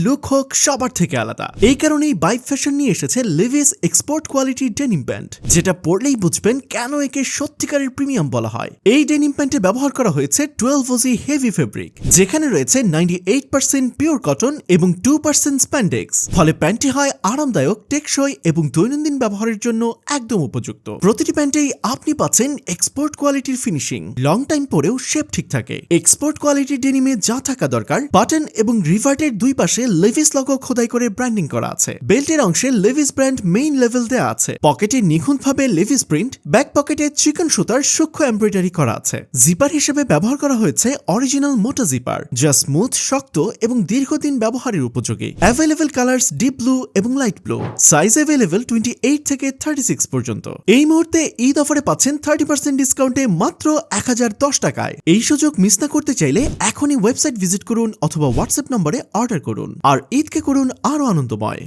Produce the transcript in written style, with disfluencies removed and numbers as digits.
Look হোক সবার থেকে আলাদা। এই কারণেই বাইক ফ্যাশন নিয়ে এসেছে Levi's export quality denim pant, যেটা পরলেই বুঝবেন কেন একে সত্যিকারের প্রিমিয়াম বলা হয়। এই ডেনিম প্যান্টে ব্যবহার করা হয়েছে 12 ওজি হেভি ফেব্রিক, যেখানে রয়েছে 98% পিওর কটন এবং 2% স্প্যান্ডেক্স। ফলে প্যান্টটি হয় আরামদায়ক, টেকসই এবং দৈনন্দিন ব্যবহারের জন্য একদম উপযুক্ত। প্রতিটি প্যান্টেই আপনি পাচ্ছেন এক্সপোর্ট কোয়ালিটির ফিনিশিং, লং টাইম পরেও শেপ ঠিক থাকে। এক্সপোর্ট কোয়ালিটির ডেনিমে যা থাকা দরকার, বাটন এবং রিভার্টের দুই পাশে লিভিস লোগো খোদাই করে ব্র্যান্ডিং করা আছে। বেল্টের অংশে লিভিস ব্র্যান্ড মেইন লেভেল দেয়া আছে। পকেটে নিখুঁতভাবে লিভিস প্রিন্ট, ব্যাক পকেটে চিকন সুতার সূক্ষ্ম এমব্রয়ডারি করা আছে। জিপার হিসেবে ব্যবহার করা হয়েছে অরিজিনাল মোটা জিপার, যা স্মুথ, শক্ত এবং দীর্ঘদিন ব্যবহারের উপযোগী। অ্যাভেলেবল কালার্স ডিপ ব্লু এবং লাইট ব্লু। সাইজ অ্যাভেলেবল 28 থেকে 36 পর্যন্ত। এই মুহূর্তে ঈদ অফারে পাচ্ছেন 30% ডিসকাউন্টে মাত্র 1010 টাকায়। এই সুযোগ মিস না করতে চাইলে এখনই ওয়েবসাইট ভিজিট করুন অথবা হোয়াটসঅ্যাপ নম্বরে অর্ডার করুন, আর ঈদকে করুন আরো আনন্দময়।